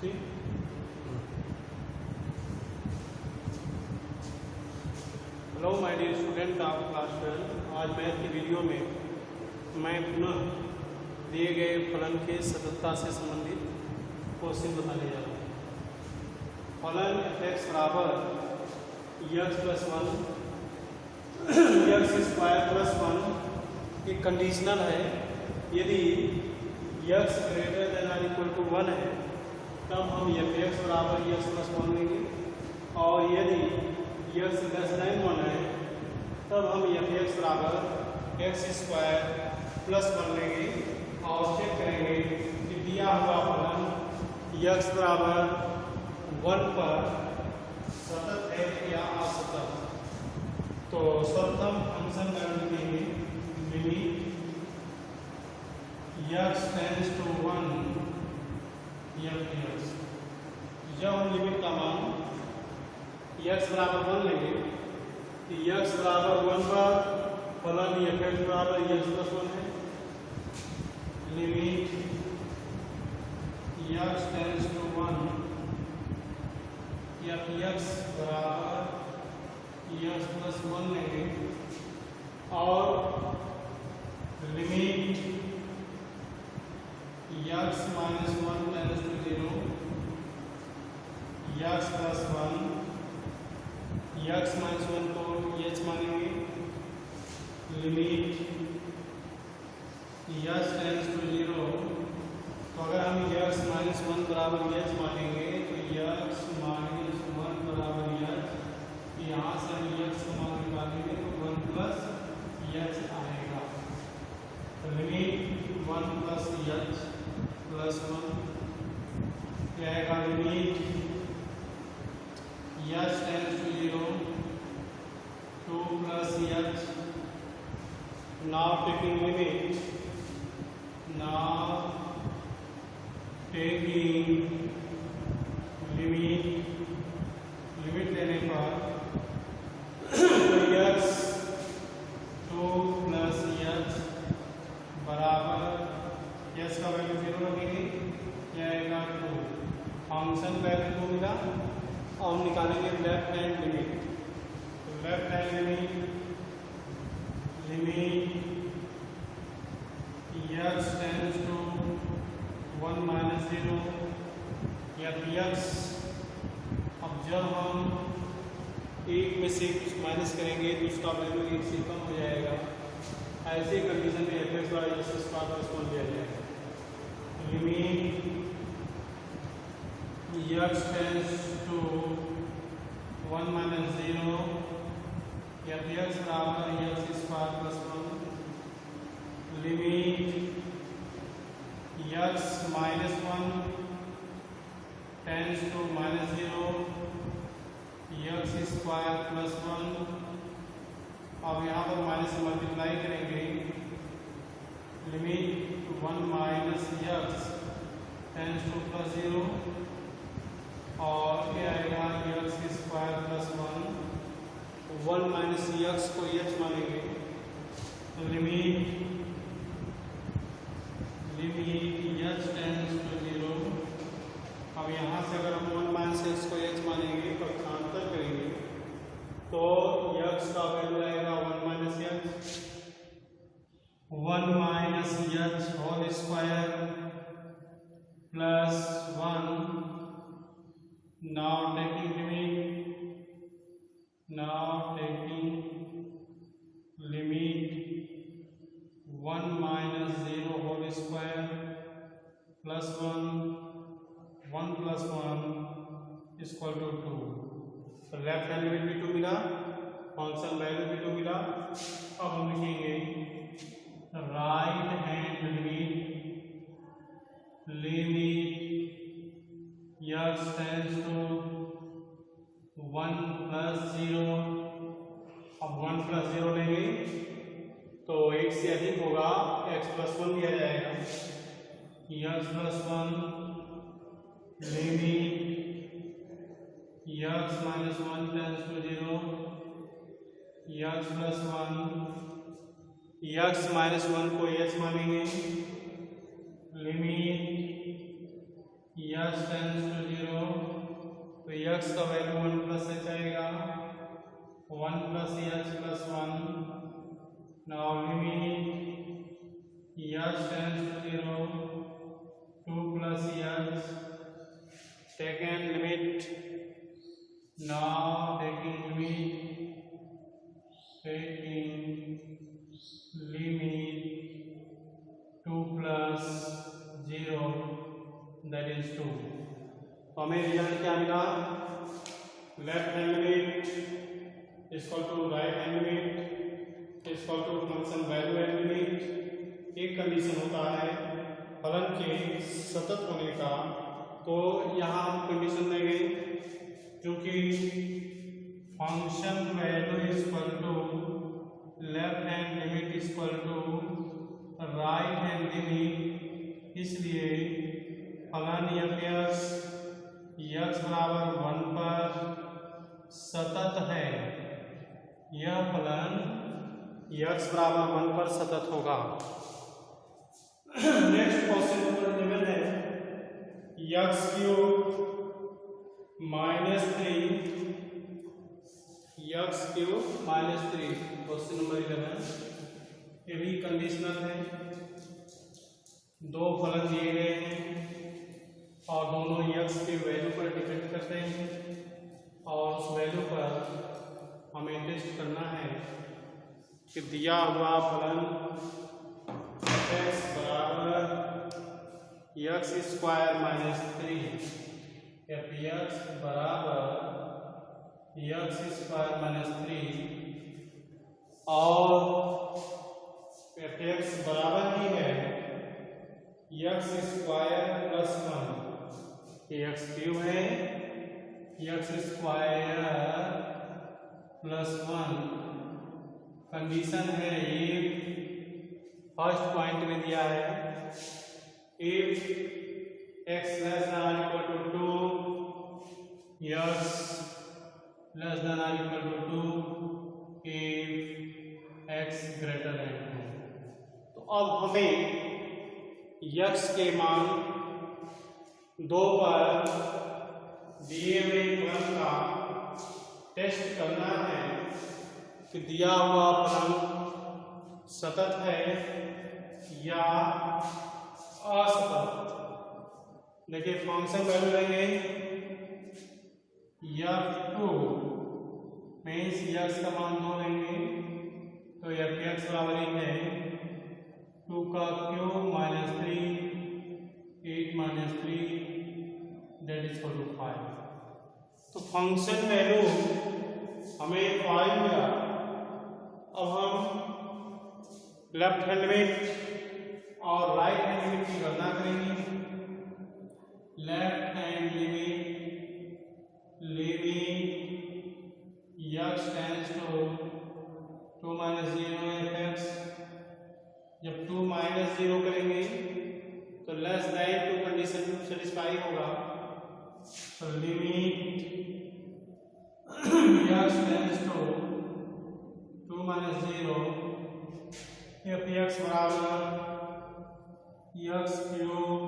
ठीक। Hello my dear student of class 12। आज math की वीडियो में मैं पुनः दिए गए फलन के सततता से संबंधित क्वेश्चन बताने जा रहा हूँ। फलन f(x) बराबर x plus 1 x square plus 1 एक कंडीशनल है। यदि x ग्रेटर देन और इक्वल टू 1 है तब हम f(x) बराबर x प्लस 1 लेंगे, और यदि x लेस देन 1 है तब हम f(x) बराबर x स्क्वायर प्लस 1 लेंगे और चेक करेंगे कि दिया हुआ फलन x बराबर 1 पर सतत है या असतत। तो सर्वप्रथम फंक्शन वैल्यू लिखेंगे limit x tends to 1 f(x). जब हम लिमिट का मान x बराबर 1 लेंगे कि x बराबर 1 पर फलन f(x) बराबर x प्लस 1 है। Limit x tends to 1 f(x) बराबर x प्लस 1 लेंगे, और limit x minus 1 tends to 0 x plus 1 x minus 1 को h मानेंगे। लिमिट x टेंड्स टू 0, तो अगर हम x माइनस 1 बराबर h मानेंगे तो x माइनस 1 बराबर h, यहाँ से हम x को मान निकालेंगे तो 1 प्लस h आएगा। तो लिमिट 1 प्लस h प्लस 1 क्या आएगा। Limit x tends to 0 2 plus h। Now taking limit limit लेने पर x 2 प्लस h बराबर h का वैल्यू 0 रखेंगे, क्या आएगा 2। फंक्शन वैल्यू 2 मिला। अब हम निकालेंगे लेफ्ट हैंड लिमिट। तो left hand limit x tends to 1 minus 0 f(x). अब जब हम एक में से कुछ माइनस करेंगे तो उसका वैल्यू 1 से कम हो जाएगा। ऐसे कंडीशन में f(x) बराबर x स्क्वायर प्लस 1 दिया जाएगा। Limit x tends to 1 minus 0 f(x) बराबर x square plus 1। Limit x minus 1 tends to minus 0 x square plus 1। अब यहाँ पर माइनस से मल्टीप्लाई करेंगे। Limit 1 minus x tends to plus 0, और ये आएगा x square plus 1। 1 minus x को h मानेंगे तो लिमिट h टेंड्स टू 0। अब यहाँ से अगर हम 1 माइनस x को h मानेंगे तो पक्षांतर करेंगे तो x का वैल्यू आएगा 1 minus h। 1 minus h whole square plus 1। Now taking limit 1 minus 0 whole square plus 1 plus 1 equal to 2। तो लेफ्ट हैंड लिमिट भी 2 मिला, फंक्शन वैल्यू भी 2 मिला। अब हम लिखेंगे right hand limit x tends to 1 plus 0। अब 1 प्लस 0 लेंगे तो 1 से अधिक होगा, x प्लस 1 दिया जाएगा। x plus 1 limit x minus 1 tends to 0 x plus 1 x minus 1 को h मानेंगे। लिमिट यक्स टेंस टू 0 तो यक्स का वैल्यू 1 प्लस एच आएगा, 1 plus h plus 1। Now limit x tends to 0 2 plus h, second limit, now taking limit 2 plus 0 that is 2। तो हमें result क्या मिला? Left hand limit equal to right hand limit equal to function value and limit. एक condition होता है फलन के सतत होने का, तो यहाँ हम कंडीशन देंगे क्योंकि function value equal to left hand limit equal to right hand limit, इसलिए फलन यक्स बराबर 1 पर सतत है। यह फलन यक्स बराबर 1 पर सतत होगा। नेक्स्ट क्वेश्चन नंबर 11 है x cube -3 x cube -3। Question number 11 ये भी कंडीशनल है। दो फलन दिए गए हैं और दोनों यक्स के वैल्यू पर डिपेंड करते हैं और उस वैल्यू पर हमें टेस्ट करना है कि दिया हुआ फलन x बराबर यक्स स्क्वायर -3 एफ एक्स बराबर यक्स स्क्वायर -3 और एफ एक्स बराबर ही है x square plus 1। X cube है यक्स स्क्वायर प्लस 1। कंडीशन है ये फर्स्ट पॉइंट में दिया है if x less than equal to 2 x less than equal to 2 if x greater than 2। तो अब हमें यक्स के मान 2 पर दिए हुए फलन का टेस्ट करना है कि दिया हुआ फलन सतत है या असतत। देखिए फंक्शन वैल्यू लेंगे f2 मीन्स यक्स का मान 2 लेंगे तो एफ एक्स बराबर है 2 का cube -3 8 -3 that is equal to 5। तो फंक्शन वैल्यू हमें 5 मिला। अब हम लेफ्ट हैंड लिमिट और राइट हैंड लिमिट की गणना करेंगे। Left hand limit x tends to 2 - 0 f x. जब 2 - 0 करेंगे तो लेस देन 2 कंडीशन सेटिस्फाई होगा। तो limit x tends to 2 - 0 f x बराबर x cube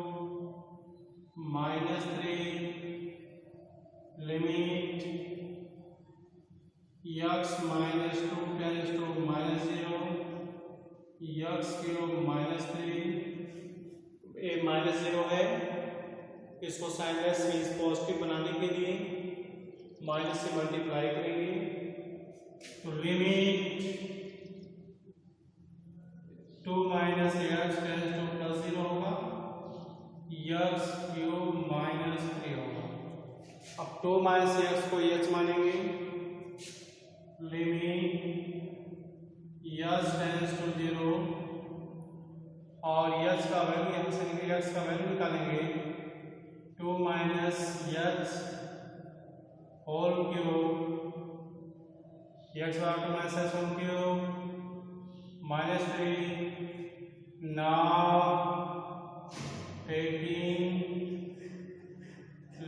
-3 limit x -2 tends to -0 x cube -3 a -0 है, इसको साइन लेस मीन्स पॉजिटिव बनाने के लिए माइनस से मल्टीप्लाई करेंगे। तो लिमिट 2 - x टेंड्स टू +0 होगा, यक्स क्यूब -3 होगा। अब 2 - x को h मानेंगे। लिमिट यक्स टेंड्स टू 0 और यक्स का वैल्यू यहाँ से यक्स का वैल्यू निकालेंगे 2 - x होल क्यूब यक्स बराबर 2 - x whole cube -3। Now taking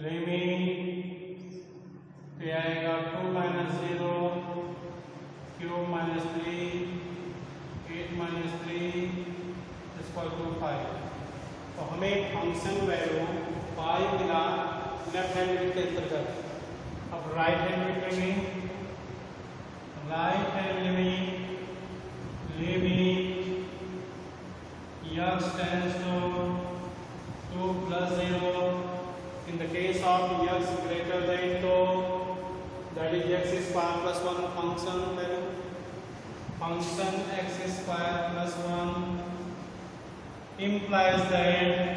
limit तो आएगा 2 - 0 क्यूब -3 8 - 3 इक्वल टू 5। तो हमें फंक्शन फंक्शन वैल्यू पाई मिला लेफ्ट हैंड लिमिट के अंतर्गत। अब राइट हैंड लिमिट में right hand limit x tends to 2 plus 0 in the case of x greater than 2, that is x square plus 1 function value, function x square plus 1 implies that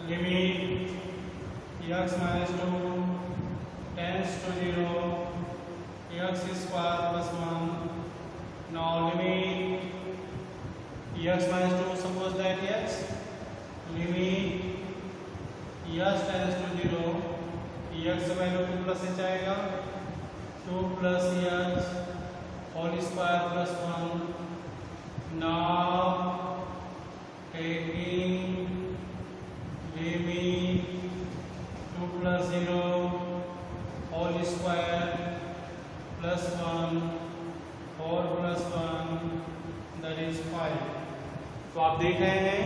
limit x minus 2 tends to 0 x square plus 1. Now limit x minus 2, suppose that x limit x tends to 0, x value 2 plus h आएगा, 2 plus h whole square plus 1. Now taking limit 2 plus 0 whole square plus 1 4 plus 1, that is 5. तो आप देख रहे हैं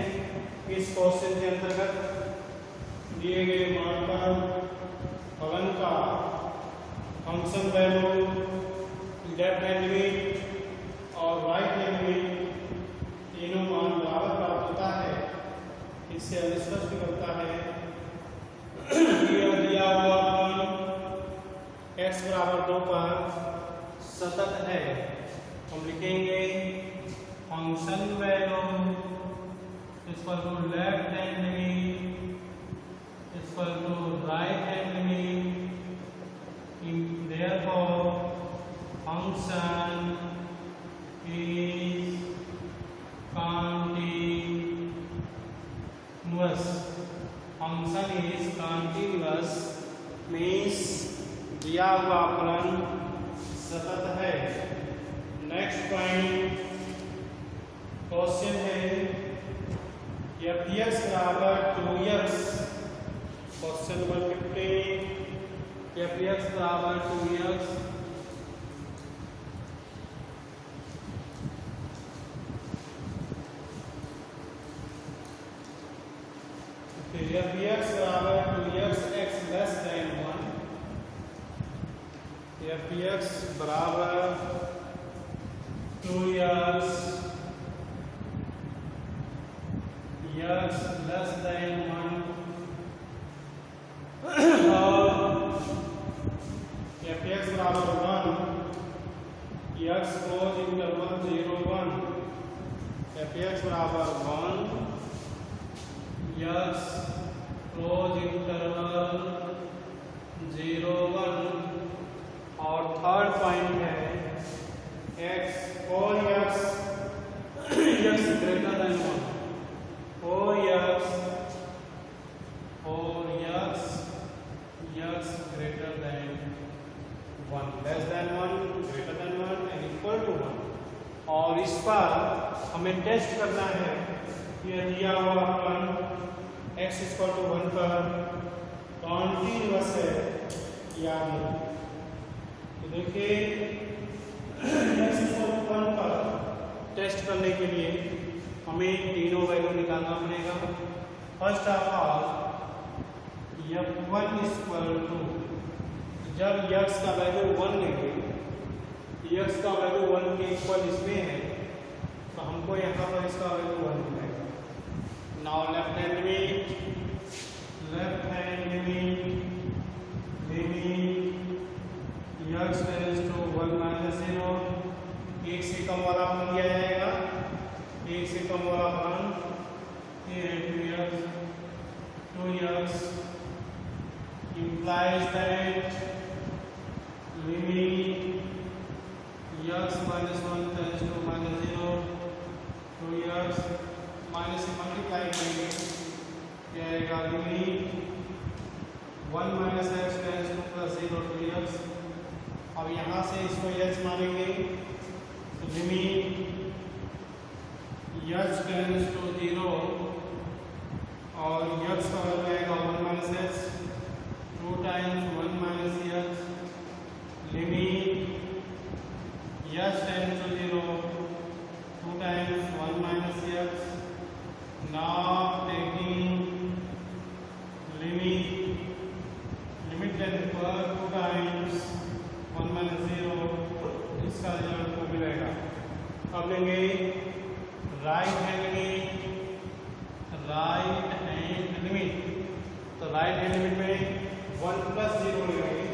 इस question के अंतर्गत दिए गए मान पर फलन का function value left hand limit और राइट हैंड लिमिट तीनों मान बराबर प्राप्त होता है। इससे स्पष्ट करता है कि यह दिया हुआ फलन x बराबर 2 पर सतत है। हम लिखेंगे function value equal to left hand limit equal to right hand limit, therefore function is continuous. Function is continuous means दिया हुआ फलन सतत है। नेक्स्ट पॉइंट क्वेश्चन है f x बराबर 2x, question number 15 f x बराबर 2x, फिर f x बराबर 2x x less then 1, f x बराबर 2x x less than 1 और f x बराबर 1 x close interval 0 1, f x बराबर 1 x क्लोज इंटरवल 0 1। और थर्ड पॉइंट है x और x greater then 1 or x greater than 1, less than 1, greater than 1 and equal to 1। और इस पर हमें टेस्ट करना है कि यह दिया हुआ फलन x इक्वल टू 1 पर कॉन्टिन्यूअस है या नहीं। तो देखिए x इक्वल टू 1 पर टेस्ट करने के लिए हमें तीनों वैल्यू निकालना पड़ेगा। First of all f1 equal to, जब x का वैल्यू 1 लेंगे, x का वैल्यू 1 के इक्वल इसमें है तो हमको यहाँ पर इसका वैल्यू 1 मिलेगा। Now left hand limit x tends to 1 minus 0, 1 से कम वाला फलन दिया जाएगा, 1 से कम वाला फलन 2x implies that limit x minus 1 tends to minus 0, 2x minus से मल्टीप्लाई करेंगे क्या आएगा, limit 1 minus x tends to plus 0 2x। अब यहाँ से इसको x मानेंगे तो लिमिट x tends to 0 और x का वैल्यू आएगा 1 minus x, 2 times 1 minus x, limit x tends to 0, 2 times 1 minus x। Now taking limit, तो राइट हैंड लिमिट में 1 + 0 लगाएंगे।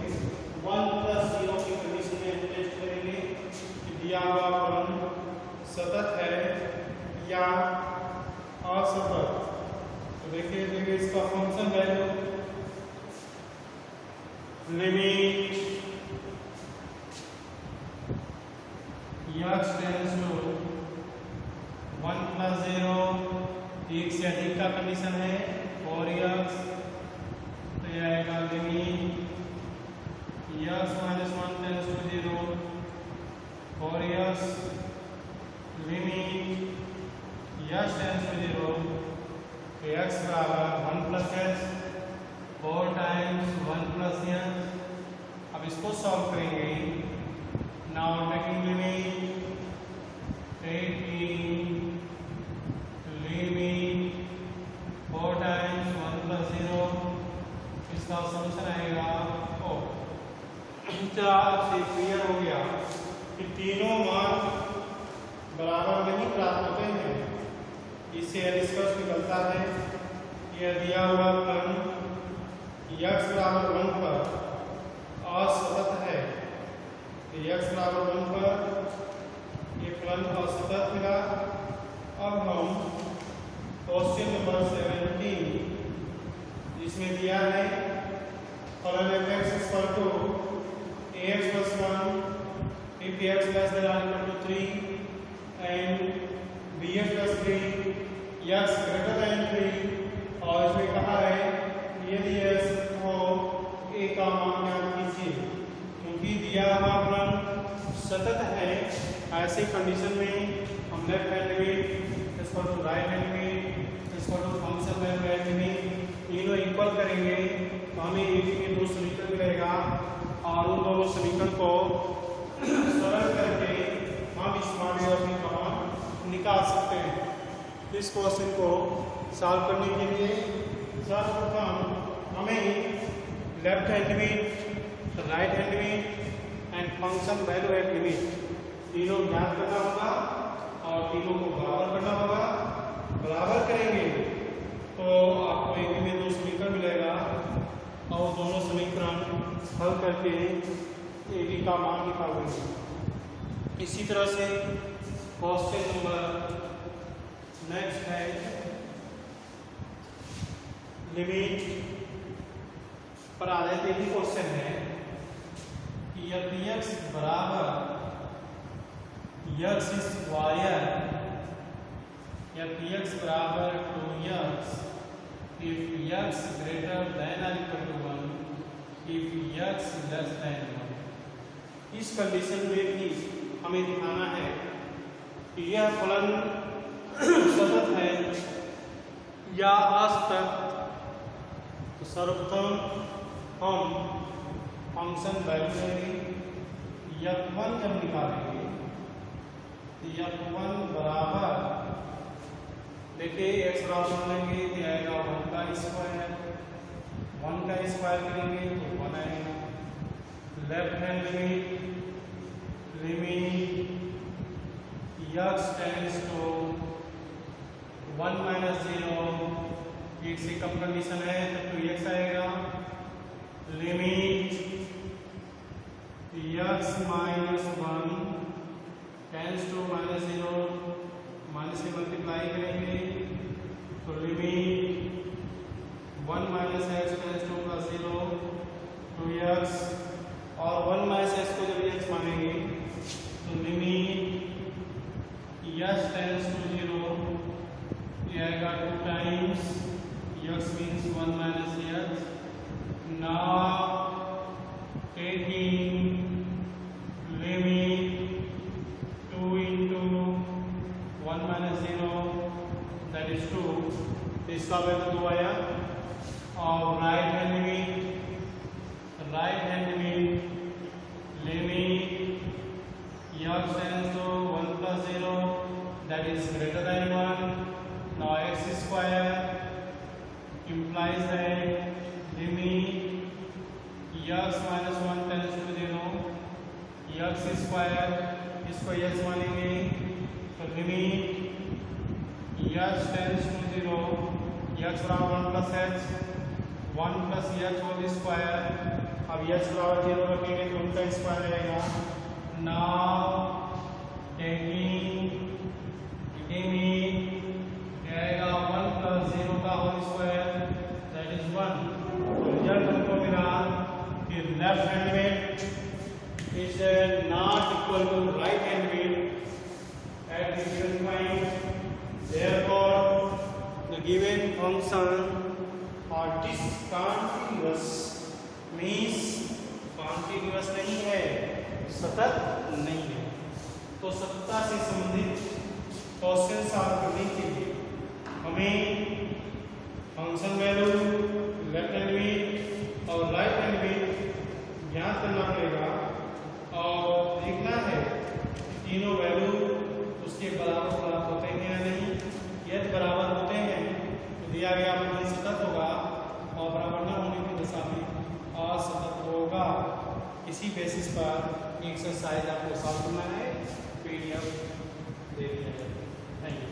1 + 0 की कंडीशन में हम टेस्ट करेंगे कि दिया हुआ फलन सतत है या असतत। तो देखिए इसका function value limit x tends to 1 + 0, एक से अधिक का कंडीशन है और x, तो यह आएगा लिमिट x - 1 टेंड्स टू 0 और x limit x tends to 0, तो x बराबर 1 + s 4 टाइम्स 1 + s। अब इसको सॉल्व करेंगे। Now taking limit limit 4 times 1 + 0, इसका सॉल्यूशन आएगा। से क्लियर हो गया कि तीनों मान बराबर नहीं प्राप्त होते हैं। इससे यह निष्कर्ष निकलता है कि यह दिया हुआ फलन x बराबर 1 पर असतत है। x बराबर 1 पर ये फलन असतत मिला। अब हम क्वेश्चन नंबर 17 जिसमें दिया है फलन f(x) = ax + 1 if x ≤ 3 and bx + 3 x > 3, और इसमें कहा है यदि ऐसा हो a का मान ज्ञात कीजिए। क्योंकि दिया हुआ फलन सतत है, ऐसी कंडीशन में हम लेफ्ट हैंड लिमिट इसको तो राइट हैंड लिमिट इसको तो फंक्शन वैल्यू लिमिट तीनों इक्वल करेंगे तो हमें एक के दो समीकरण मिलेगा और उन दोनों समीकरण को सरल करके हम इस मान का मान निकाल सकते हैं। इस क्वेश्चन को सॉल्व करने के लिए सर्वप्रथम हमें left hand limit, right hand limit and function value at limit तीनों ज्ञात करना होगा और तीनों को बराबर करना होगा। बराबर करेंगे तो आपको एक में दो समीकरण मिलेगा और दोनों समीकरण हल करके एक का मान निकालेंगे। इसी तरह से क्वेश्चन नंबर नेक्स्ट है लिमिट पर आधारित एक ही क्वेश्चन है कि यदि x बराबर x² या x बराबर 2x if x greater than or equal to 1 if x less than 1। इस कंडीशन में भी हमें दिखाना है कि यह फलन सतत है या असतत। तो सर्वप्रथम हम फंक्शन वैल्यू लेंगे f1 जब निकालेंगे तो f1 बराबर देखिए x बराबर लेंगे तो आएगा 1 का स्क्वायर, 1 का स्क्वायर करेंगे तो 1 आएगा। Left hand limit x tends to 1 - 0, एक से कम कंडीशन है तो 2x आएगा। Limit x - 1 tends to -0, minus से मल्टीप्लाई करेंगे तो limit 1 - x tends to +0 2x, और 1 - x को जब x मानेंगे तो लिमिट x टेंड्स टू 0 ये आएगा 2 times x means 1 - x। Now taking limit 2 into 1 - 0 that is 2, इसका वैल्यू 2 आया। और right hand limit x tends to 1 + 0 that is greater than 1। Now x² implies that limit x - 1 tends to 0 x², इसको x मानेंगे तो limit x tends to 0 x बराबर 1 plus H 1 plus H whole square. अब H बराबर 0 रखेंगे तो उनका square रहेगा। नाउ टेकिंग आएगा 1 प्लस 0 का होल स्क्वायर दैट इज 1। तो रिजल्ट हमको मिला कि लेफ्ट हैंड में is not equal to right hand में at the given point, therefore the given function are discontinuous means continuous नहीं है, सतत नहीं है। तो सततता से संबंधित क्वेश्चन सॉल्व करने के लिए हमें फंक्शन वैल्यू लेफ्ट हैंड में और राइट हैंड में ज्ञात करना पड़ेगा और देखना है तीनों वैल्यू उसके बराबर प्राप्त होते हैं या नहीं। यदि बराबर होते हैं तो दिया गया फलन सतत होगा और बराबर न होने की दशा में असतत होगा। इसी बेसिस पर एक्सरसाइज आपको सॉल्व करना है, PDF दे दिया जाए। Thank you.